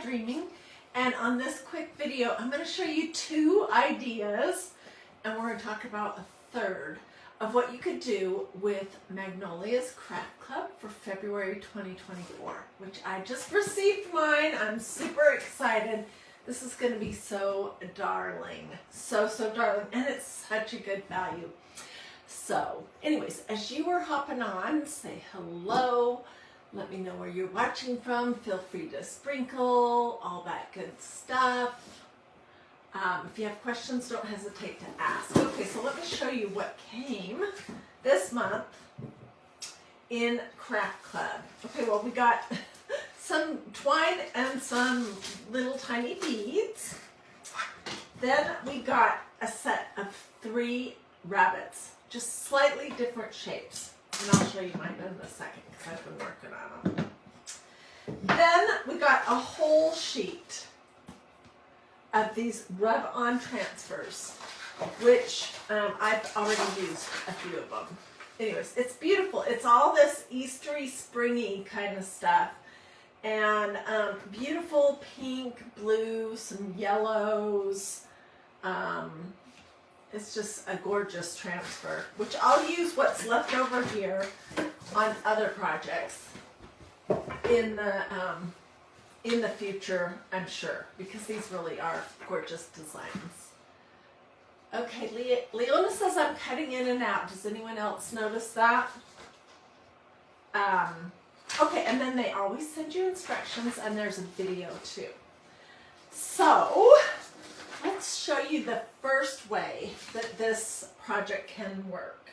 DiyDreaming, and on this quick video I'm going to show you 2 ideas, and we're going to talk about a third of what you could do with Magnolia's Craft Club for February 2024, which I just received mine. I'm super excited. This is going to be so darling, so darling, and it's such a good value. So anyways, as you are hopping on, say hello, let me know where you're watching from, feel free to sprinkle, all that good stuff. If you have questions, don't hesitate to ask. Okay, so let me show you what came this month in Craft Club. Okay, well, we got some twine and some little tiny beads. Then we got a set of 3 rabbits, just slightly different shapes. And I'll show you mine in a second because I've been working on them. Then we got a whole sheet of these rub-on transfers, which I've already used a few of them. Anyways, it's beautiful. It's all this Eastery, springy kind of stuff. And beautiful pink, blue, some yellows. It's just a gorgeous transfer, which I'll use what's left over here on other projects in the future, I'm sure, because these really are gorgeous designs. Okay, Leona says I'm cutting in and out. Does anyone else notice that? Okay, and then they always send you instructions, and there's a video too. So let's show you the first way that this project can work.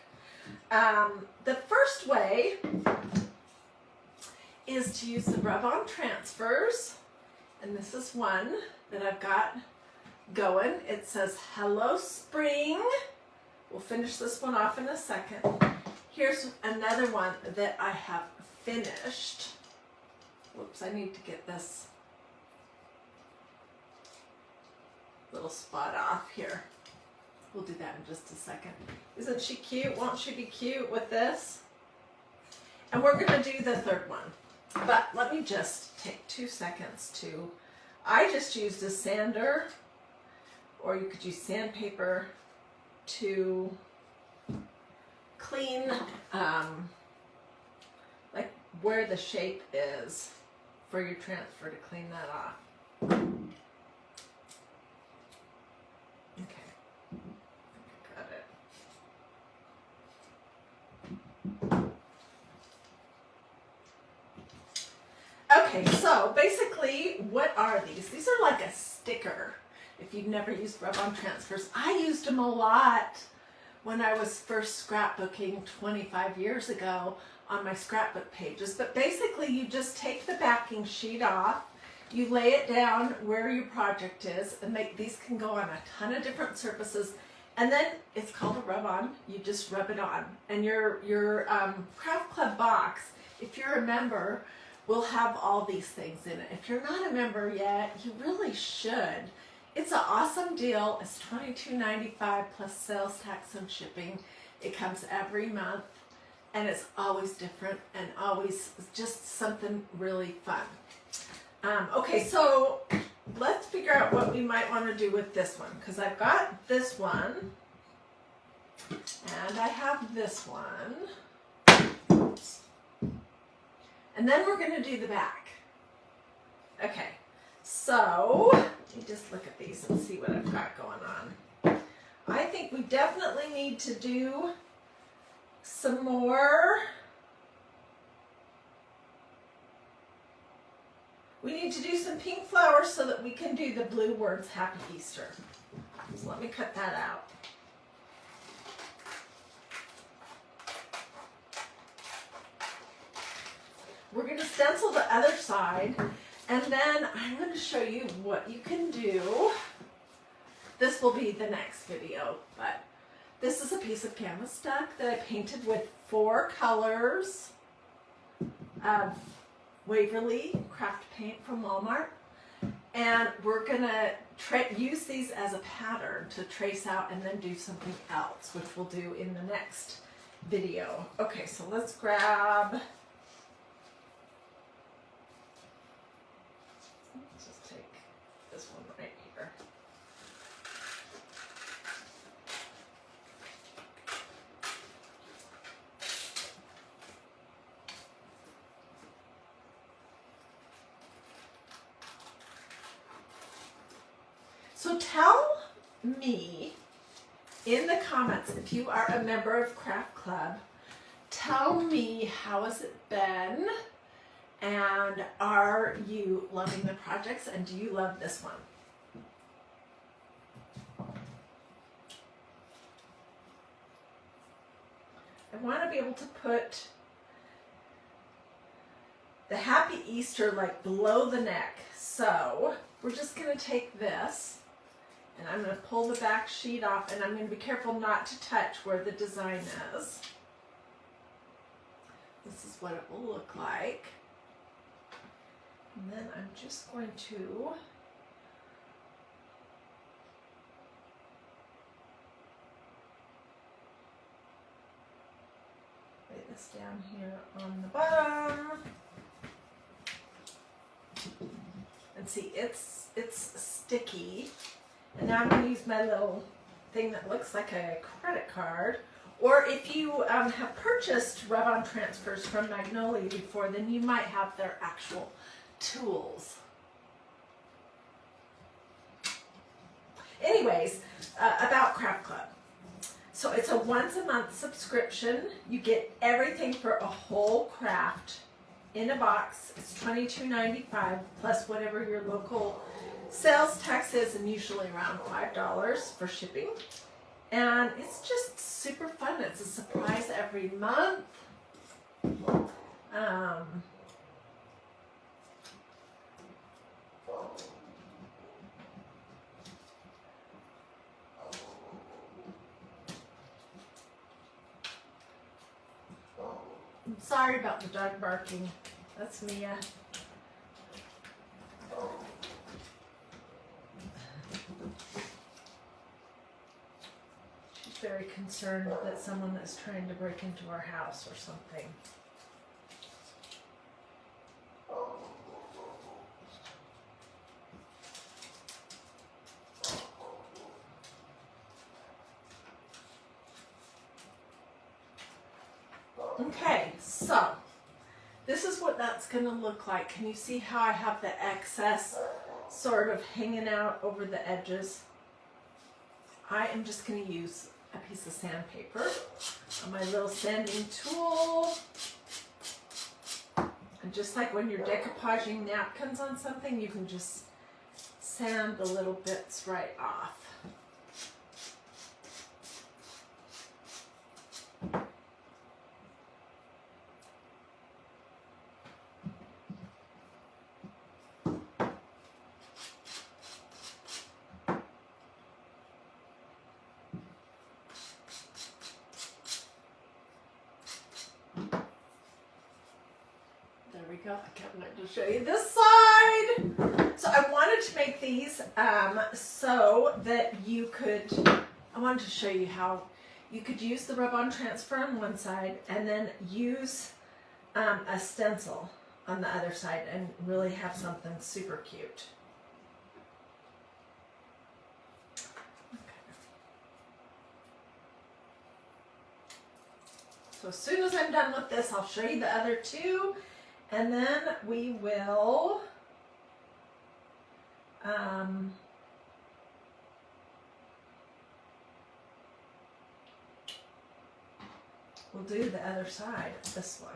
The first way is to use the rub-on transfers, and this is one that I've got going. It says Hello Spring. We'll finish this one off in a second. Here's another one that I have finished. Whoops, I need to get this little spot off here. We'll do that in just a second. Isn't she cute? Won't she be cute with this? And we're going to do the third one. But let me just take 2 seconds to, I just used a sander, or you could use sandpaper to clean like where the shape is for your transfer, to clean that off. Okay, got it. Okay, so basically, what are these? These are like a sticker. If you've never used rub-on transfers, I used them a lot when I was first scrapbooking 25 years ago on my scrapbook pages. But basically, you just take the backing sheet off, you lay it down where your project is, and these can go on a ton of different surfaces. And then it's called a rub-on. You just rub it on, and your Craft Club box, if you're a member, will have all these things in it. If you're not a member yet, you really should. It's an awesome deal. It's $22.95 plus sales tax and shipping. It comes every month, and it's always different and always just something really fun. Okay, so let's figure out what we might want to do with this one, because I've got this one and I have this one. Oops. And then we're going to do the back. Okay, so let me just look at these and see what I've got going on. I think we definitely need to do some more. We need to do some pink flowers so that we can do the blue words Happy Easter. So let me cut that out. We're going to stencil the other side, and then I'm going to show you what you can do. This will be the next video, but this is a piece of canvas duck that I painted with 4 colors of Waverly craft paint from Walmart, and we're going to use these as a pattern to trace out and then do something else, which we'll do in the next video. Okay, so let's grab, let's just this one right here. So tell me in the comments if you are a member of Craft Club. Tell me how has it been, and are you loving the projects, and do you love this one? I want to be able to put the Happy Easter like below the neck. So we're just going to take this and I'm going to pull the back sheet off, and I'm going to be careful not to touch where the design is. This is what it will look like. And then I'm just going to lay this down here on the bottom. And see, it's sticky. And now I'm going to use my little thing that looks like a credit card. Or if you have purchased rub-on transfers from Magnolia before, then you might have their actual tools. Anyways, about Craft Club. So it's a once-a-month subscription. You get everything for a whole craft in a box. It's $22.95 plus whatever your local sales tax is, and usually around $5 for shipping. And it's just super fun. It's a surprise every month. I'm sorry about the dog barking. That's Mia. She's very concerned that someone is trying to break into our house or something. Okay, so this is what that's going to look like. Can you see how I have the excess sort of hanging out over the edges? I am just going to use a piece of sandpaper on my little sanding tool. And just like when you're decoupaging napkins on something, you can just sand the little bits right off. Go. I can't wait to show you this side. So I wanted to make these so that you could, I wanted to show you how you could use the rub-on transfer on one side and then use a stencil on the other side and really have something super cute. So as soon as I'm done with this, I'll show you the other two. And then we will we'll do the other side of this one.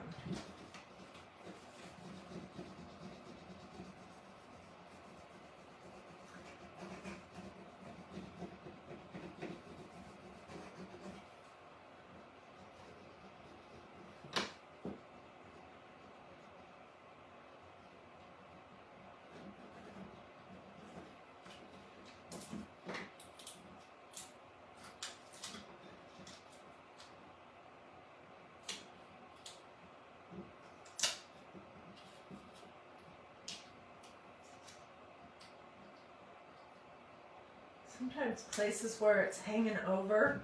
Sometimes places where it's hanging over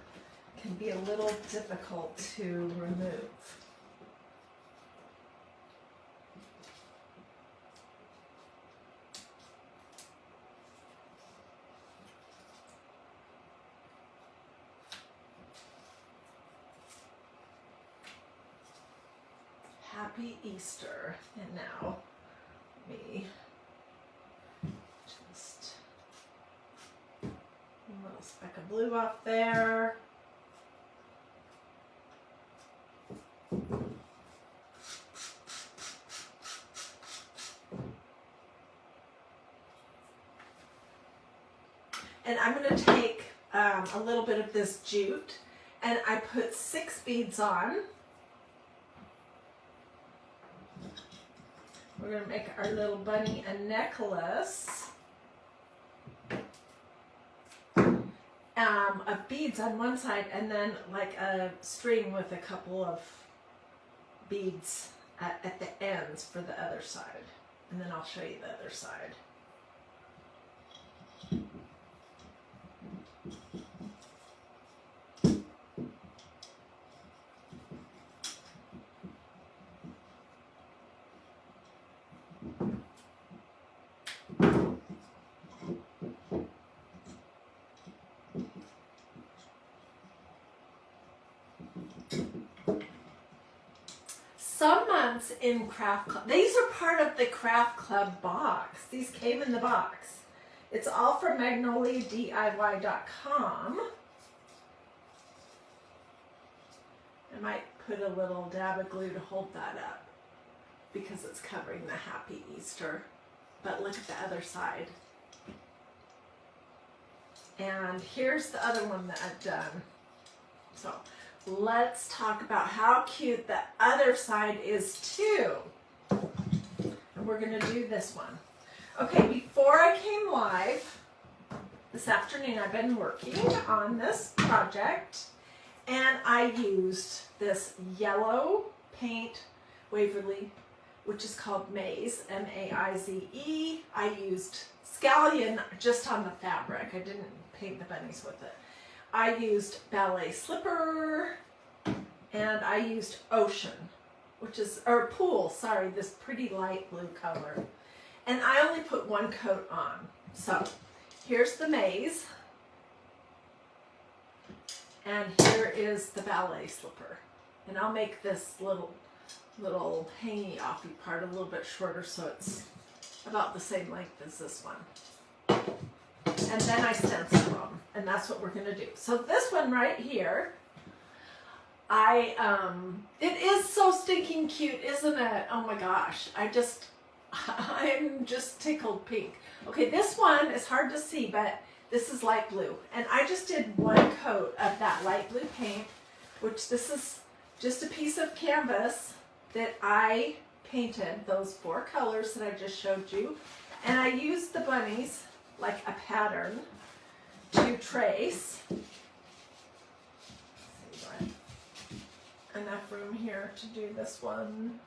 can be a little difficult to remove. Happy Easter. And now, me just a little speck of blue off there. And I'm going to take a little bit of this jute, and I put 6 beads on. We're going to make our little bunny a necklace of beads on one side, and then like a string with a couple of beads at the ends for the other side. And then I'll show you the other side. Some months in Craft Club, these are part of the Craft Club box. These came in the box. It's all from MagnoliaDIY.com. I might put a little dab of glue to hold that up because it's covering the Happy Easter. But look at the other side. And here's the other one that I've done. So let's talk about how cute the other side is too. And we're going to do this one. Okay, before I came live this afternoon, I've been working on this project, and I used this yellow paint Waverly, which is called Maize, M-A-I-Z-E. I used scallion just on the fabric. I didn't paint the bunnies with it. I used ballet slipper, and I used ocean, which is, or pool, sorry, this pretty light blue color. And I only put 1 coat on. So here's the maize, and here is the ballet slipper. And I'll make this little hangy offy part a little bit shorter so it's about the same length as this one. And then I stencil them, and that's what we're going to do. So this one right here, it is so stinking cute, isn't it? Oh my gosh, I'm just tickled pink. Okay, this one is hard to see, but this is light blue. And I just did 1 coat of that light blue paint, which this is just a piece of canvas that I painted those 4 colors that I just showed you. And I used the bunnies like a pattern to trace. Let's see, do I have enough room here to do this one?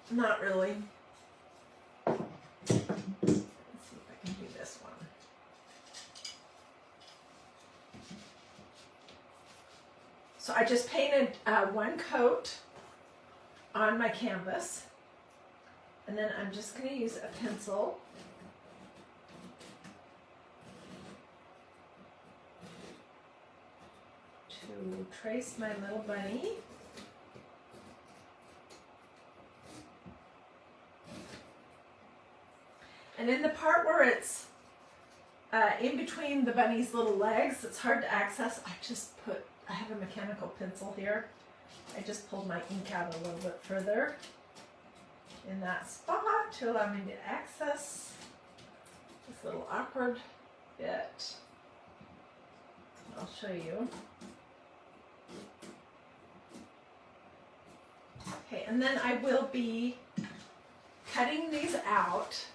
Not really. Let's see if I can do this one. So I just painted 1 coat on my canvas, and then I'm just going to use a pencil to trace my little bunny. And in the part where it's in between the bunny's little legs, it's hard to access. I have a mechanical pencil here. I just pulled my ink out a little bit further in that spot to allow me to access this little awkward bit. I'll show you. Okay, and then I will be cutting these out,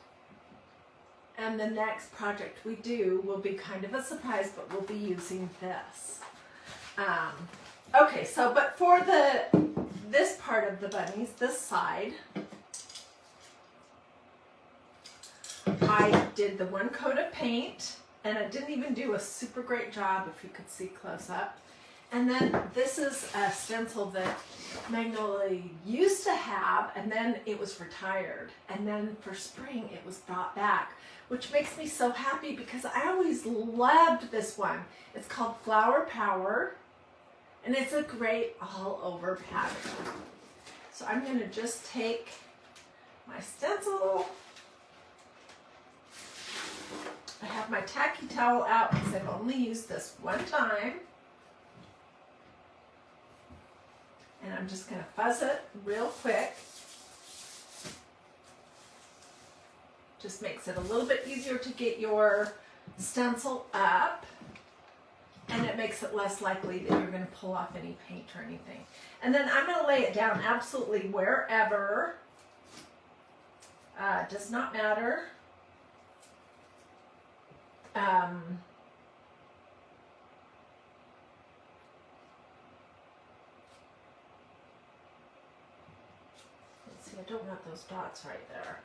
and the next project we do will be kind of a surprise, but we'll be using this. Okay, so but for this part of the bunnies, this side, I did the 1 coat of paint, and I didn't even do a super great job, if you could see close up. And then this is a stencil that Magnolia used to have, and then it was retired. And then for spring, it was brought back, which makes me so happy because I always loved this one. It's called Flower Power. And it's a great all over pattern. So I'm going to just take my stencil. I have my tacky towel out because I've only used this one time. And I'm just going to fuzz it real quick. Just makes it a little bit easier to get your stencil up. And it makes it less likely that you're going to pull off any paint or anything. And then I'm going to lay it down absolutely wherever. Does not matter. Let's see, I don't want those dots right there.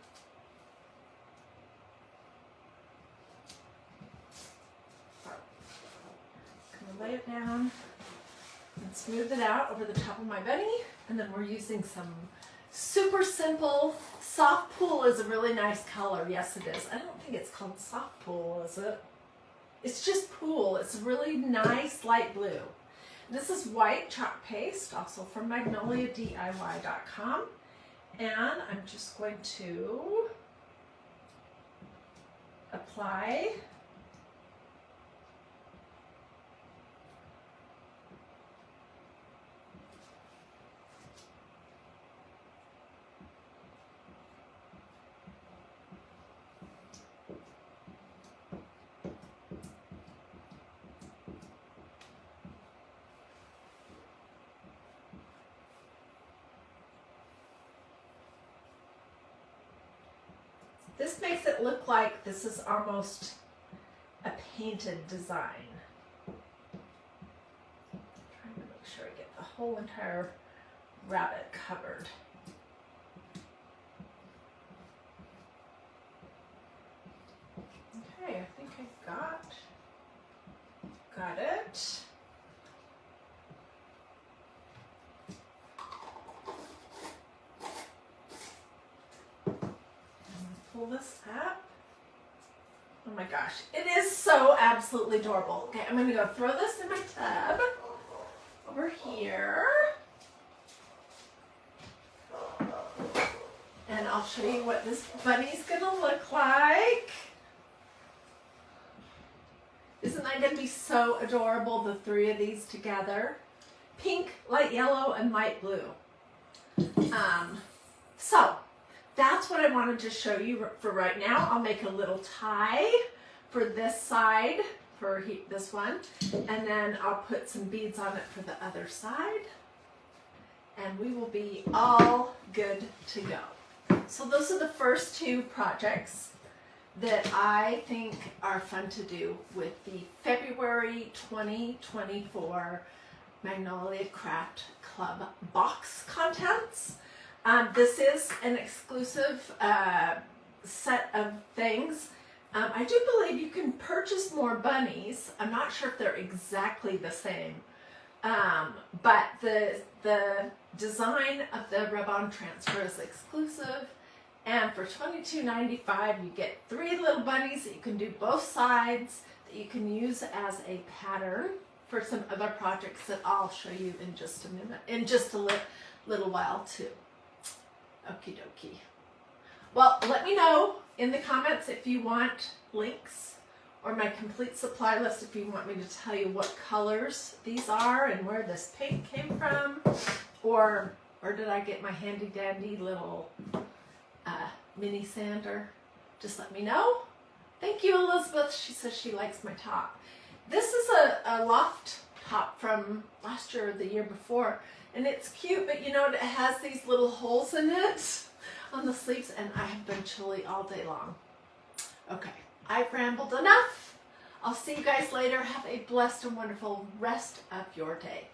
I'm going to lay it down and smooth it out over the top of my bunny. And then we're using some super simple, soft pool is a really nice color. Yes, it is. I don't think it's called soft pool, is it? It's just pool. It's a really nice light blue. This is white chalk paste, also from MagnoliaDIY.com. And I'm just going to apply This makes it look like this is almost a painted design. Trying to make sure I get the whole entire rabbit covered. Okay, I think I got it. Pull this up. Oh my gosh, it is so absolutely adorable. Okay, I'm gonna go throw this in my tub over here. And I'll show you what this bunny's gonna look like. Isn't that gonna be so adorable, the three of these together? Pink, light yellow, and light blue. So that's what I wanted to show you for right now. I'll make a little tie for this side, for this one, and then I'll put some beads on it for the other side, and we will be all good to go. So those are the first two projects that I think are fun to do with the February 2024 Magnolia Craft Club box contents. This is an exclusive set of things. I do believe you can purchase more bunnies. I'm not sure if they're exactly the same, but the design of the rub-on transfer is exclusive. And for $22.95, you get 3 little bunnies that you can do both sides, that you can use as a pattern for some other projects that I'll show you in just a minute, in just a little while too. Okie dokie. Well, let me know in the comments if you want links or my complete supply list, if you want me to tell you what colors these are and where this paint came from, or did I get my handy dandy little mini sander? Just let me know. Thank you, Elizabeth. She says she likes my top. This is a loft top from last year or the year before. And it's cute, but you know, it has these little holes in it on the sleeves, and I have been chilly all day long. Okay, I've rambled enough. I'll see you guys later. Have a blessed and wonderful rest of your day.